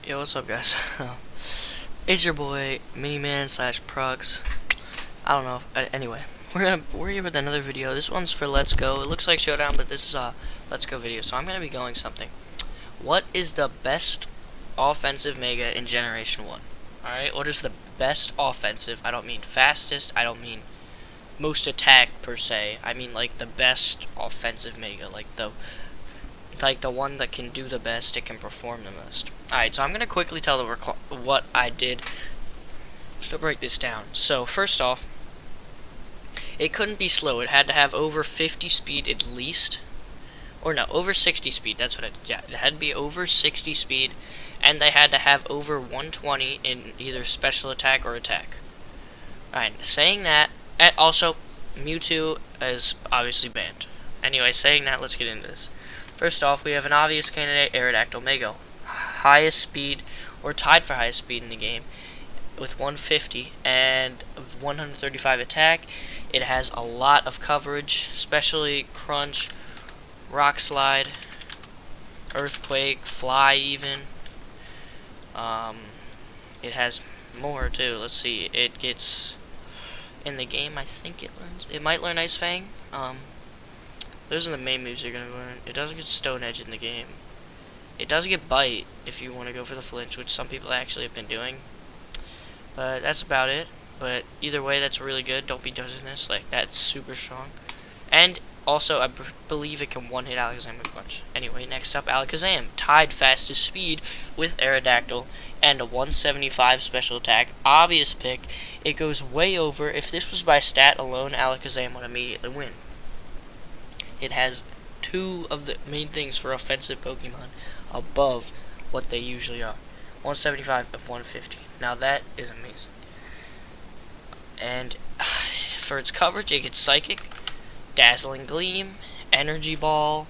Yo, what's up, guys? It's your boy Miniman slash Prugs. I don't know. Anyway, we're here with another video. This one's for Let's Go. It looks like Showdown, but this is a Let's Go video. So I'm gonna be going something. What is the best offensive mega in Generation 1? Alright, what is the best offensive? I don't mean fastest, I don't mean most attack per se. I mean like the best offensive mega, like the one that can do the best, it can perform the most. Alright, so I'm gonna quickly tell what I did to break this down. So first off, it couldn't be slow. It had to have over 50 speed at least. Or no, over 60 speed. That's what it had to be over 60 speed, and they had to have over 120 in either special attack or attack. Alright, saying that, and also Mewtwo is obviously banned. Anyway, saying that, let's get into this. First off, we have an obvious candidate, Aerodactyl Mego. Highest speed, or tied for highest speed in the game, with 150 and 135 attack. It has a lot of coverage, especially Crunch, Rock Slide, Earthquake, Fly even. It has more too. Let's see. It gets in the game. I think it might learn Ice Fang. Those are the main moves you're gonna learn. It doesn't get Stone Edge in the game. It does get Bite if you want to go for the flinch, which some people actually have been doing. But that's about it. But either way, that's really good. Don't be doing this. Like, that's super strong. And also, I believe it can one-hit Alakazam with Punch. Anyway, next up, Alakazam. Tied fastest speed with Aerodactyl and a 175 special attack. Obvious pick. It goes way over. If this was by stat alone, Alakazam would immediately win. It has two of the main things for offensive Pokemon above what they usually are. 175 and 150. Now that is amazing. And for its coverage, it gets Psychic, Dazzling Gleam, Energy Ball.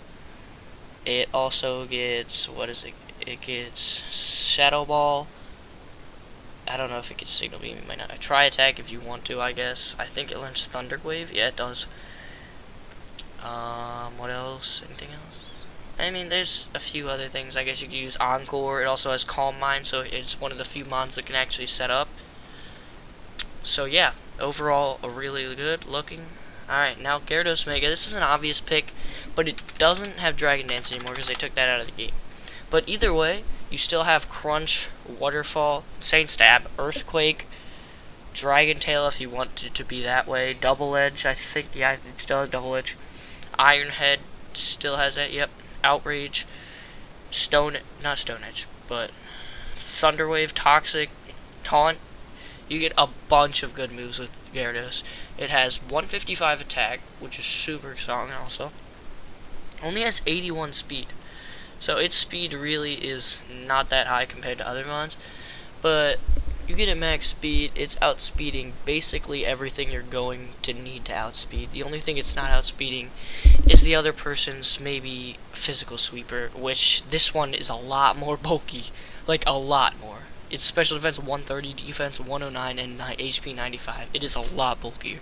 It also gets, what is it? It gets Shadow Ball. I don't know if it gets Signal Beam. It might not. Try Attack if you want to, I guess. I think it learns Thunder Wave. Yeah, it does. What else? Anything else? I mean, there's a few other things. I guess you could use Encore. It also has Calm Mind, so it's one of the few mons that can actually set up. So yeah, overall, a really good looking. Alright, now Gyarados Mega. This is an obvious pick, but it doesn't have Dragon Dance anymore because they took that out of the game. But either way, you still have Crunch, Waterfall, Insane Stab, Earthquake, Dragon Tail if you want it to be that way, Double Edge, I think, yeah, it still has Double Edge. Iron Head still has that, yep. Outrage, not Stone Edge, but Thunder Wave, Toxic, Taunt. You get a bunch of good moves with Gyarados. It has 155 attack, which is super strong also. Only has 81 speed. So its speed really is not that high compared to other mons. But you get at max speed, it's outspeeding basically everything you're going to need to outspeed. The only thing it's not outspeeding is the other person's maybe physical sweeper, which this one is a lot more bulky. Like a lot more. It's special defense 130, defense 109, and HP 95. It is a lot bulkier.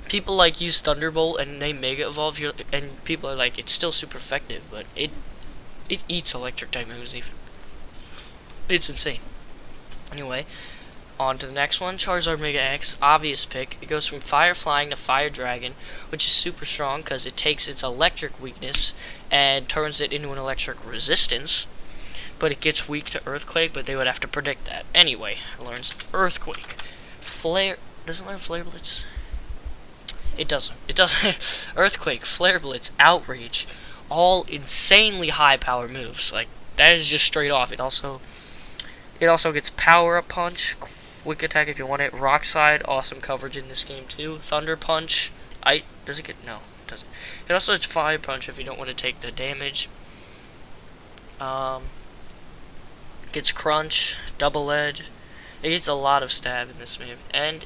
People like use Thunderbolt and they Mega Evolve, and people are like, it's still super effective, but it eats electric type moves even. It's insane. Anyway, on to the next one, Charizard Mega X, obvious pick. It goes from Fire Flying to Fire Dragon, which is super strong because it takes its electric weakness and turns it into an electric resistance. But it gets weak to Earthquake, but they would have to predict that. Anyway, it learns Earthquake. Flare, doesn't learn Flare Blitz? It doesn't. It doesn't. Earthquake, Flare Blitz, Outrage, all insanely high power moves. Like, that is just straight off. It also gets Power Up Punch, Quick Attack if you want it, Rock Slide, awesome coverage in this game too. Thunder Punch, does it get, no, it doesn't. It also has Fire Punch if you don't want to take the damage. Gets Crunch, Double Edge. It gets a lot of stab in this move, and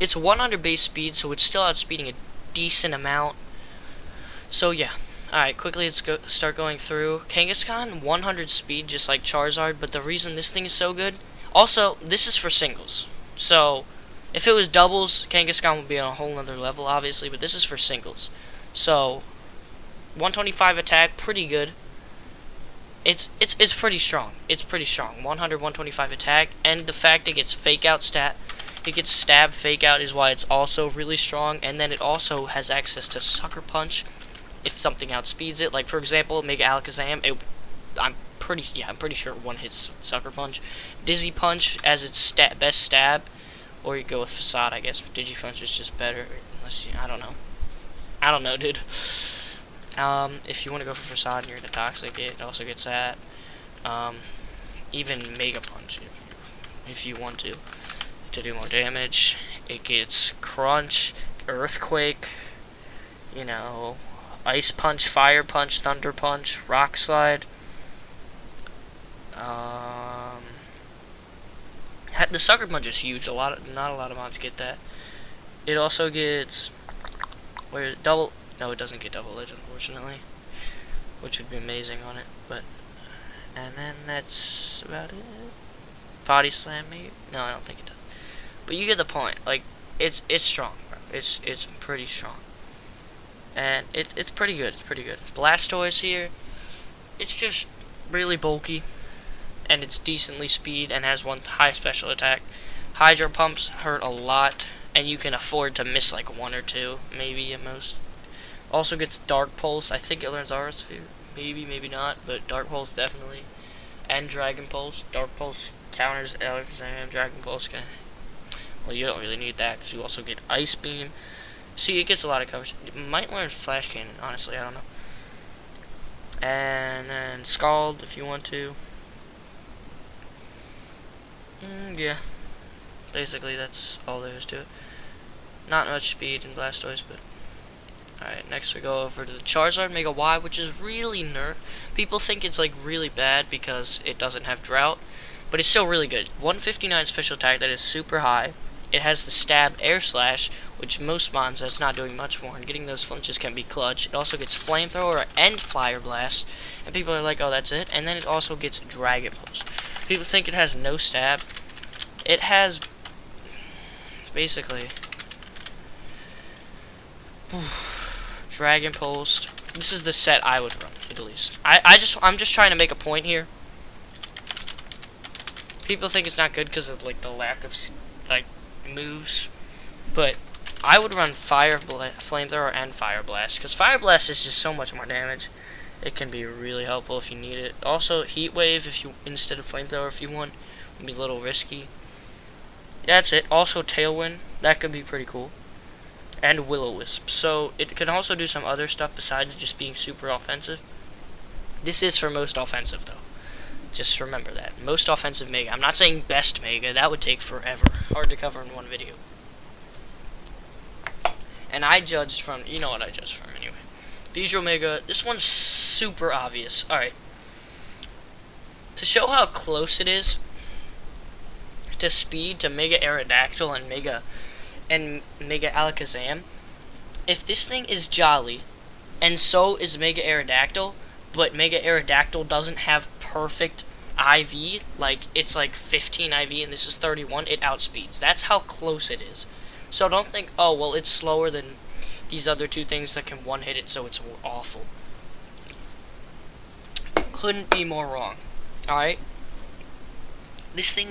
it's 100 base speed, so it's still outspeeding a decent amount. So yeah, alright, quickly let's start going through. Kangaskhan 100 speed, just like Charizard, but the reason this thing is so good. Also, this is for singles, so if it was doubles, Kangaskhan would be on a whole nother level, obviously, but this is for singles. So 125 attack, pretty good. It's pretty strong. It's pretty strong. 100, 125 attack, and the fact it gets fake out stat, it gets stab fake out is why it's also really strong. And then it also has access to sucker punch if something outspeeds it. Like for example, Mega Alakazam. I'm pretty sure one hits sucker punch. Dizzy punch as its best stab, or you go with facade. I guess but Digi punch is just better. Unless I don't know. I don't know, dude. If you want to go for facade and you're in a toxic, it also gets that. Even Mega Punch, if you want to do more damage. It gets Crunch, Earthquake, you know, Ice Punch, Fire Punch, Thunder Punch, Rock Slide. The Sucker Punch is huge. Not a lot of mods get that. It also gets double. No, it doesn't get double edge, unfortunately, which would be amazing on it. And then that's about it. Body slam, maybe? No, I don't think it does. But you get the point. Like, it's strong, bro. It's pretty strong, and it's pretty good. It's pretty good. Blastoise here, it's just really bulky, and it's decently speed and has one high special attack. Hydro Pumps hurt a lot, and you can afford to miss like one or two, maybe at most. Also gets Dark Pulse. I think it learns Aura Sphere. Maybe, maybe not, but Dark Pulse definitely. And Dragon Pulse. Dark Pulse counters Alakazam. Dragon Pulse can. Well, you don't really need that because you also get Ice Beam. See, it gets a lot of coverage. It might learn Flash Cannon, honestly, I don't know. And then Scald if you want to. Yeah. Basically, that's all there is to it. Not much speed in Blastoise, but. Alright, next we go over to the Charizard Mega Y, which is really nerfed. People think it's like really bad because it doesn't have Drought, but it's still really good. 159 special attack, that is super high. It has the Stab Air Slash, which most mons that's not doing much for, and getting those flinches can be clutch. It also gets Flamethrower and Flyer Blast, and people are like, oh, that's it. And then it also gets Dragon Pulse. People think it has no stab. It has basically Dragon Pulse. This is the set I would run, at least. I'm just trying to make a point here. People think it's not good because of like the lack of like moves, but I would run Flamethrower and Fire Blast because Fire Blast is just so much more damage. It can be really helpful if you need it. Also, Heat Wave if you instead of Flamethrower if you want would be a little risky. That's it. Also Tailwind, that could be pretty cool. And Will-O-Wisp. So it can also do some other stuff besides just being super offensive. This is for most offensive though. Just remember that. Most offensive Mega. I'm not saying best Mega. That would take forever. Hard to cover in one video. And I judged from, you know what I judged from anyway. Beedrill Mega. This one's super obvious. Alright. To show how close it is to speed to Mega Aerodactyl and Mega Alakazam, if this thing is Jolly, and so is Mega Aerodactyl, but Mega Aerodactyl doesn't have perfect IV, like it's like 15 IV and this is 31, it outspeeds. That's how close it is. So don't think, oh, well, it's slower than these other two things that can one-hit it, so it's awful. Couldn't be more wrong. Alright? This thing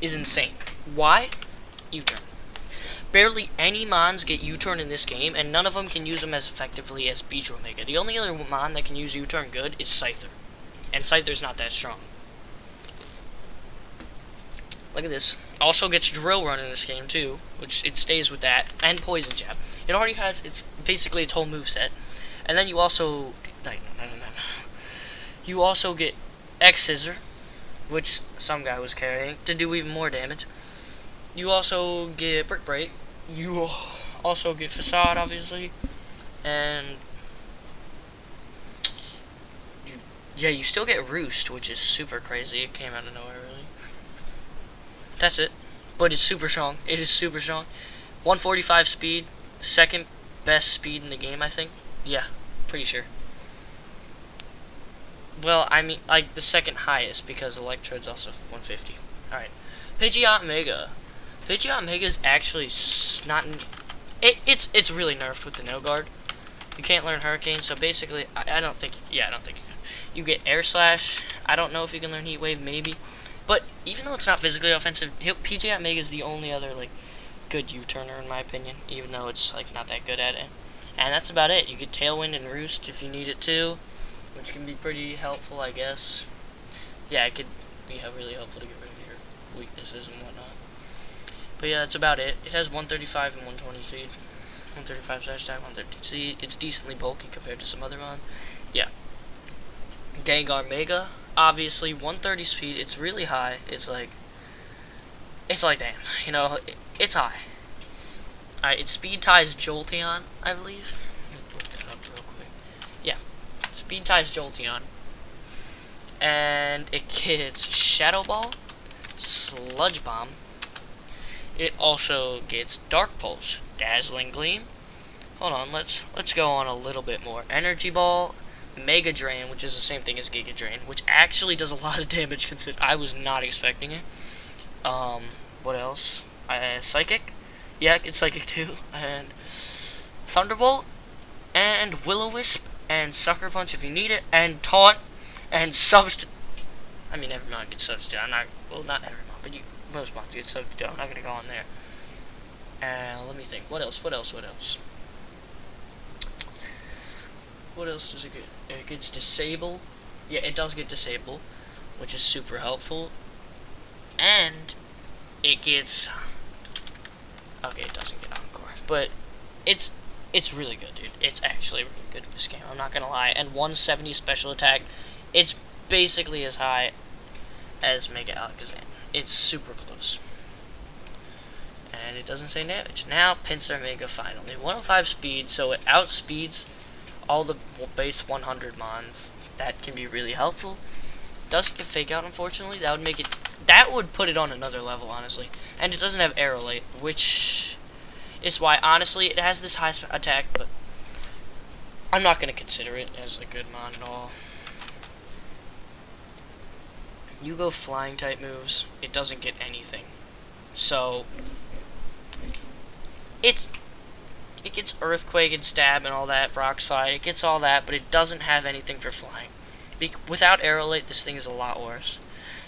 is insane. Why? U-turn. Barely any mons get U-turn in this game, and none of them can use them as effectively as Beedrill Mega. The only other mon that can use U-turn good is Scyther. And Scyther's not that strong. Look at this. Also gets Drill Run in this game too, which it stays with that, and Poison Jab. It already has basically its whole moveset. And then you also you also get X Scissor, which some guy was carrying, to do even more damage. You also get Brick Break. You also get Facade, obviously, and you still get Roost, which is super crazy. It came out of nowhere, really. That's it. But it's super strong. It is super strong. 145 speed. Second best speed in the game, I think. Yeah, pretty sure. Well, I mean, like, the second highest, because Electrode's also 150. Alright. Pidgeot Mega. Pidgeot Mega is actually not... It's really nerfed with the no guard. You can't learn Hurricane, so basically, I don't think... Yeah, I don't think you can. You get Air Slash. I don't know if you can learn Heat Wave, maybe. But even though it's not physically offensive, Pidgeot Mega is the only other like good U-turner in my opinion, even though it's like not that good at it. And that's about it. You get Tailwind and Roost if you need it too, which can be pretty helpful, I guess. Yeah, it could be really helpful to get rid of your weaknesses and whatnot. But yeah, that's about it. It has 135 and 120 speed. 135 slash attack, 130 speed. It's decently bulky compared to some other mon. Yeah. Gengar Mega, obviously 130 speed. It's really high. It's like damn, you know, it's high. Alright, it speed ties Jolteon, I believe. Let me look that up real quick. Yeah, speed ties Jolteon. And it gets Shadow Ball, Sludge Bomb. It also gets Dark Pulse, Dazzling Gleam. Hold on, let's go on a little bit more. Energy Ball, Mega Drain, which is the same thing as Giga Drain, which actually does a lot of damage considering I was not expecting it. What else? Psychic. Yeah, it's Psychic too. And Thunderbolt, and Will-O-Wisp, and Sucker Punch if you need it, and Taunt, and Substitute. I mean, every mon gets Substitute. I'm not, well, not every mon, but most mons get Substitute. I'm not gonna go on there. Let me think. What else? What else? What else? What else does it get? It gets Disable. Yeah, it does get Disable, which is super helpful. And it gets... Okay, it doesn't get Encore, but it's really good, dude. It's actually really good in this game, I'm not gonna lie. And 170 special attack, it's basically as high as Mega Alakazam. It's super close. And it doesn't say damage. Now, Pinsir Mega finally. 105 speed, so it outspeeds all the base 100 mons. That can be really helpful. Doesn't get Fake Out, unfortunately. That would put it on another level, honestly. And it doesn't have Aerolite, which is why, honestly, it has this high attack, but I'm not going to consider it as a good mon at all. You go flying type moves, it doesn't get anything. So, it gets Earthquake and Stab and all that, Rock Slide, it gets all that, but it doesn't have anything for flying. Without Aerolite, this thing is a lot worse.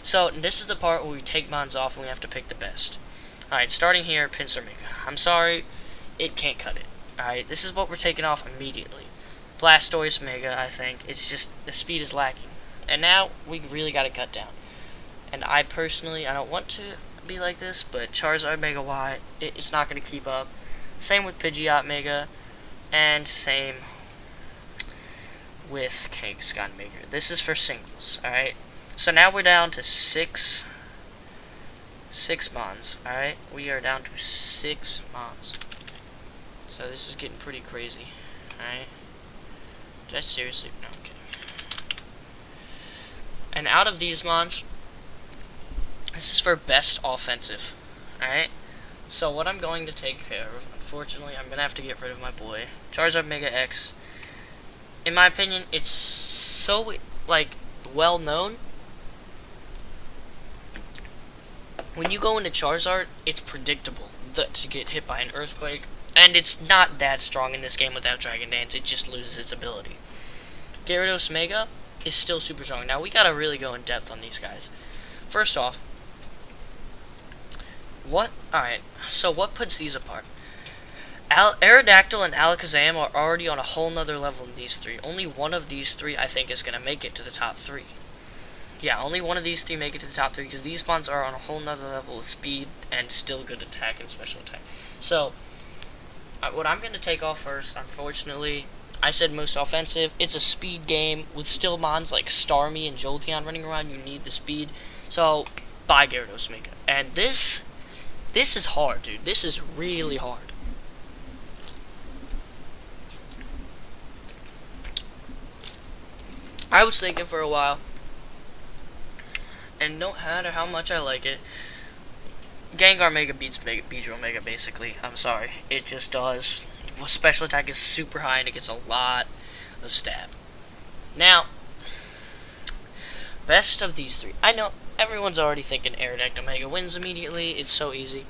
So, this is the part where we take mons off and we have to pick the best. Alright, starting here, Pinsir Mega. I'm sorry, it can't cut it. Alright, this is what we're taking off immediately. Blastoise Mega, I think. It's just, the speed is lacking. And now, we really gotta cut down. And I personally, I don't want to be like this, but Charizard Mega Y, it's not gonna keep up. Same with Pidgeot Mega, and same with Kangaskhan Mega. This is for singles, alright? So now we're down to six mons, alright? We are down to 6 mons. So this is getting pretty crazy, alright? Did I seriously? No, I'm kidding. And out of these mons, this is for best offensive, alright? So what I'm going to take care of, unfortunately, I'm going to have to get rid of my boy, Charizard Mega X. In my opinion, it's so, like, well known. When you go into Charizard, it's predictable to get hit by an Earthquake, and it's not that strong in this game without Dragon Dance, it just loses its ability. Gyarados Mega is still super strong. Now, we gotta really go in depth on these guys. First off, alright, so what puts these apart? Aerodactyl and Alakazam are already on a whole nother level than these three. Only one of these three, I think, is gonna make it to the top 3. Yeah, only one of these 3 make it to the top 3 because these mons are on a whole nother level of speed and still good attack and special attack. So, what I'm going to take off first, unfortunately, I said most offensive. It's a speed game with still mons like Starmie and Jolteon running around. You need the speed. So, bye Gyarados Mega. And this is hard, dude. This is really hard. I was thinking for a while, and no matter how much I like it, Gengar Mega beats Beedrill Mega, basically. I'm sorry. It just does. Special attack is super high, and it gets a lot of stab. Now, best of these 3. I know everyone's already thinking Aerodactyl Mega wins immediately. It's so easy.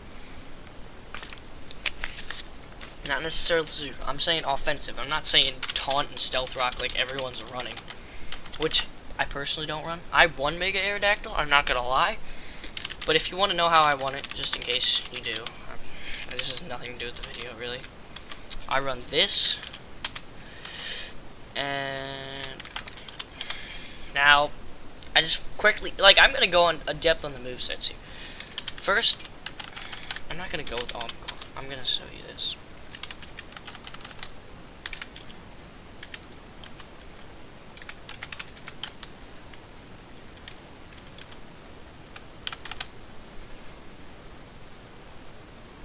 Not necessarily. I'm saying offensive. I'm not saying Taunt and Stealth Rock like everyone's running. Which, I personally don't run. I won Mega Aerodactyl, I'm not gonna lie. But if you want to know how I won it, just in case you do, this has nothing to do with the video, really. I run this, and now I just quickly, like, I'm gonna go on a depth on the movesets here. First, I'm not gonna go with Encore. I'm gonna show you this.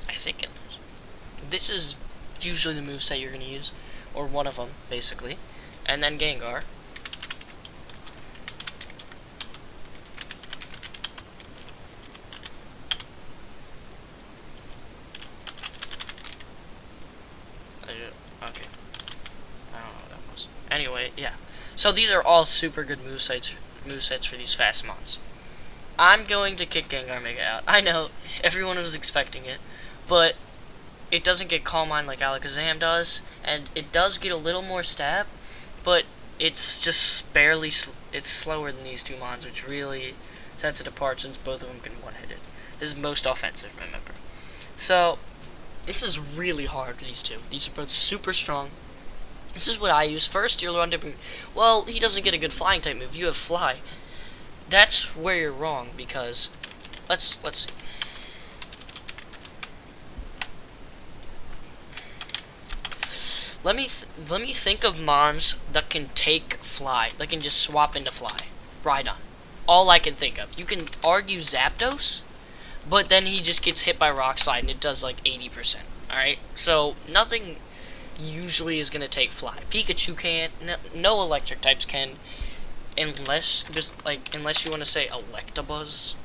I think this is usually the moveset you're gonna use, or one of them, basically, and then Gengar. Okay. I don't know what that was. Anyway, yeah. So these are all super good movesets for these fast mons. I'm going to kick Gengar Mega out. I know, everyone was expecting it, but it doesn't get Calm Mind like Alakazam does, and it does get a little more stab, but it's just barely, it's slower than these two mons, which really sets it apart since both of them can one-hit it. This is most offensive, remember. So, this is really hard for these two. These are both super strong. This is what I use. First, you'll run to, well, he doesn't get a good flying type move. You have Fly. That's where you're wrong, because let's see. Let me think of mons that can take Fly, that can just swap into Fly. Rhydon. All I can think of. You can argue Zapdos, but then he just gets hit by Rock Slide and it does like 80%. Alright? So, nothing usually is going to take Fly. Pikachu can't. No electric types can. Unless you want to say Electabuzz.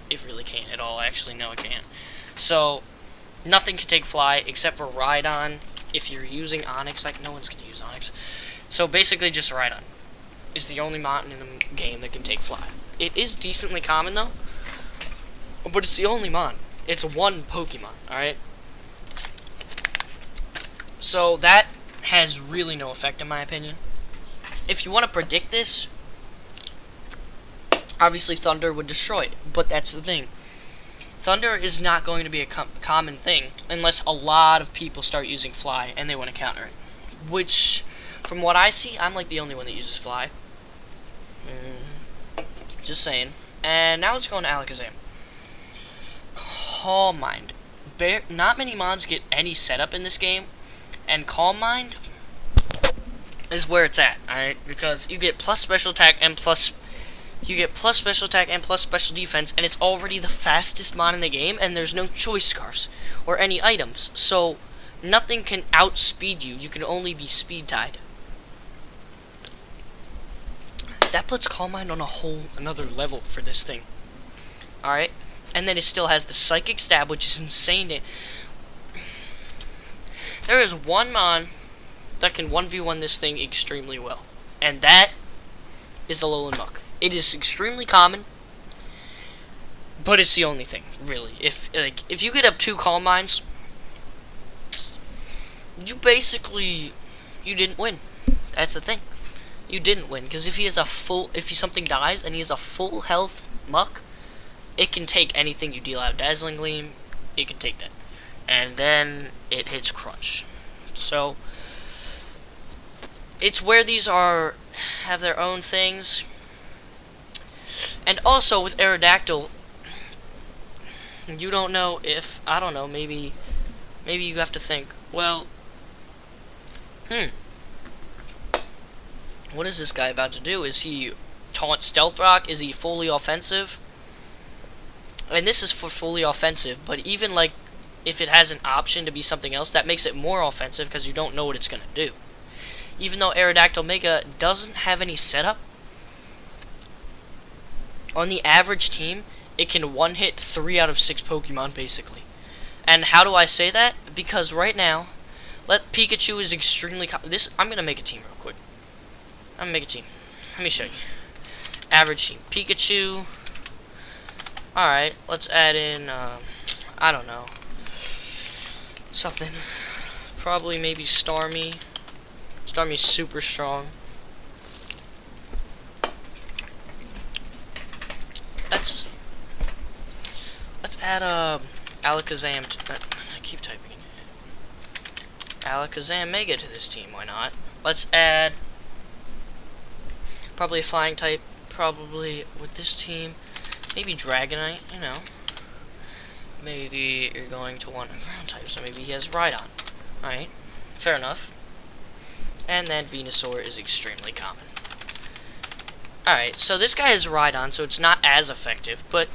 It really can't at all. Actually, no, it can't. So, nothing can take Fly except for Rhydon. If you're using Onix, like, no one's going to use Onix. So, basically, just Rhydon is the only mon in the game that can take Fly. It is decently common, though. But it's the only mon. It's one Pokemon, alright? So, that has really no effect, in my opinion. If you want to predict this, obviously Thunder would destroy it. But that's the thing. Thunder is not going to be a common thing unless a lot of people start using Fly and they want to counter it. Which, from what I see, I'm like the only one that uses Fly. Just saying. And now let's go on to Alakazam. Calm Mind. Not many mons get any setup in this game, and Calm Mind is where it's at, alright? Because you get plus special attack and plus special defense, and it's already the fastest mon in the game, and there's no choice scarfs or any items, so nothing can outspeed you. You can only be speed tied. That puts Calm Mind on a whole another level for this thing. Alright? And then it still has the Psychic Stab, which is insane. There is one mon that can 1v1 this thing extremely well, and that is Alolan Muck. It is extremely common, but it's the only thing, really. If you get up 2 Calm Minds, you didn't win. That's the thing. You didn't win, because if something dies and he has a full health Muck, it can take anything you deal out. Dazzling Gleam, it can take that. And then it hits Crunch. So, it's where these have their own things. And also, with Aerodactyl, you don't know if, I don't know, maybe you have to think, well, what is this guy about to do? Is he taunt Stealth Rock? Is he fully offensive? And this is for fully offensive, but even like if it has an option to be something else, that makes it more offensive because you don't know what it's going to do. Even though Aerodactyl Mega doesn't have any setup, on the average team, it can one-hit 3 out of 6 Pokemon, basically. And how do I say that? Because right now, Pikachu is extremely... I'm going to make a team real quick. I'm going to make a team. Let me show you. Average team. Pikachu. Alright, let's add in, I don't know. Something. Probably maybe Starmie. Starmie's super strong. let's add Alakazam. I keep typing. Alakazam Mega to this team. Why not? Let's add probably a flying type. Probably with this team, maybe Dragonite. You know, maybe you're going to want a ground type, so maybe he has Rhydon. All right, fair enough. And then Venusaur is extremely common. Alright, so this guy has Rhydon, so it's not as effective, but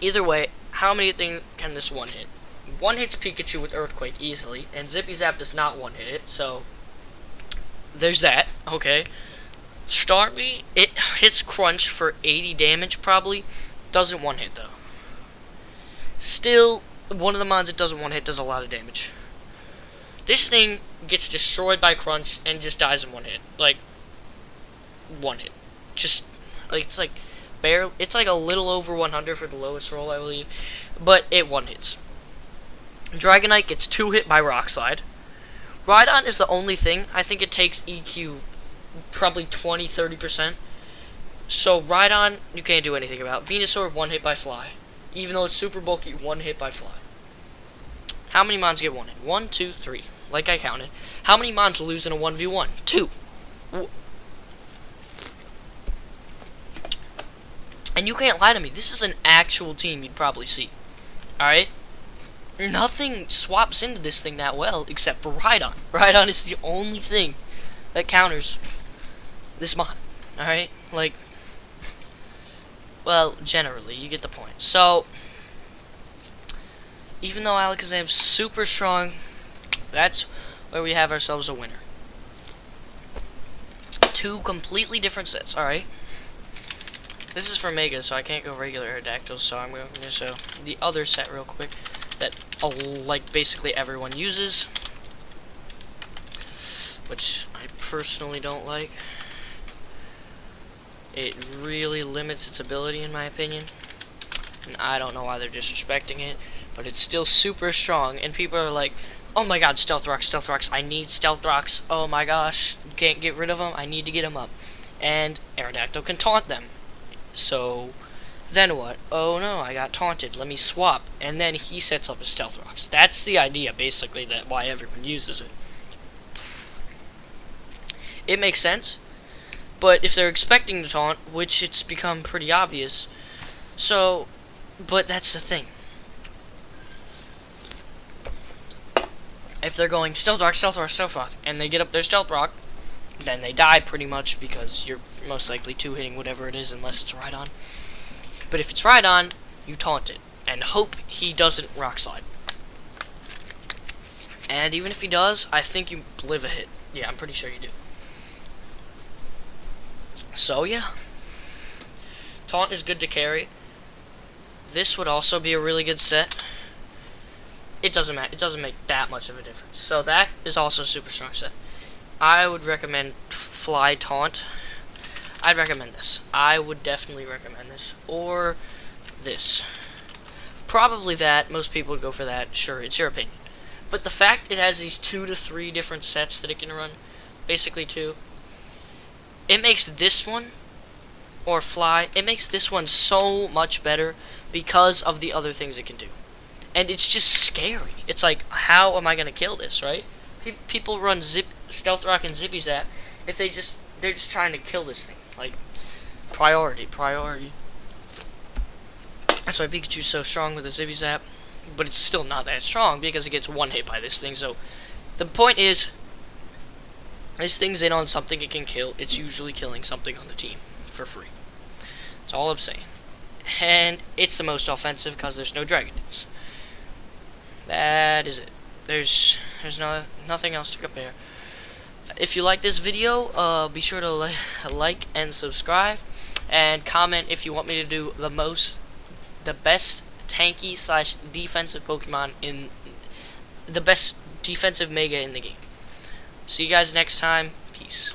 either way, how many things can this one hit? One hits Pikachu with Earthquake easily, and Zippy Zap does not one hit it, so there's that, okay. Starmie, it hits Crunch for 80 damage probably, doesn't one hit though. Still, one of the mons it doesn't one hit does a lot of damage. This thing gets destroyed by Crunch and just dies in one hit. Like, one hit. Just, like, it's like, barely, it's like a little over 100 for the lowest roll, I believe. But it one hits. Dragonite gets 2 hit by Rock Slide. Rhydon is the only thing. I think it takes EQ probably 20-30%. So, Rhydon, you can't do anything about. Venusaur, 1 hit by Fly. Even though it's super bulky, 1 hit by Fly. How many mons get 1 hit? 1, 2, 3. Like I counted. How many mons lose in a 1v1? 2. And you can't lie to me. This is an actual team you'd probably see. Alright? Nothing swaps into this thing that well except for Rhydon. Rhydon is the only thing that counters this mon. Alright? Like, well, generally, you get the point. So, even though Alakazam's super strong, that's where we have ourselves a winner. 2 completely different sets, alright? This is for Mega, so I can't go regular Aerodactyls, so I'm going to show the other set real quick that, like, basically everyone uses, which I personally don't like. It really limits its ability, in my opinion, and I don't know why they're disrespecting it, but it's still super strong, and people are like, oh my god, Stealth Rocks, I need Stealth Rocks, oh my gosh, you can't get rid of them, I need to get them up. And Aerodactyl can taunt them. So, then what? Oh no, I got taunted, let me swap. And then he sets up his Stealth Rocks. That's the idea, basically, that why everyone uses it. It makes sense, but if they're expecting to taunt, which it's become pretty obvious, so, but that's the thing. If they're going Stealth Rock, and they get up their Stealth Rock, then they die pretty much because you're most likely 2-hitting whatever it is unless it's Rhydon. But if it's Rhydon, you taunt it and hope he doesn't Rock Slide. And even if he does, I think you live a hit. Yeah, I'm pretty sure you do. So yeah, taunt is good to carry. This would also be a really good set. It doesn't matter. It doesn't make that much of a difference. So that is also a super strong set. I would recommend Fly Taunt. I'd recommend this. I would definitely recommend this. Or this. Probably that. Most people would go for that. Sure, it's your opinion. But the fact it has these 2 to 3 different sets that it can run, basically 2, it makes this one, or Fly, it makes this one so much better because of the other things it can do. And it's just scary. It's like, how am I going to kill this, right? People run Stealth Rock and Zippy Zap if they're just trying to kill this thing. Like, priority. That's why Pikachu's so strong with the Zippy Zap, but it's still not that strong because it gets 1 hit by this thing. So, the point is, this thing's in on something it can kill. It's usually killing something on the team for free. That's all I'm saying. And it's the most offensive because there's no Dragon Dance. That is it. There's nothing else to compare. If you like this video, be sure to like and subscribe, and comment if you want me to do the best tanky / defensive Pokemon in the best defensive Mega in the game. See you guys next time. Peace.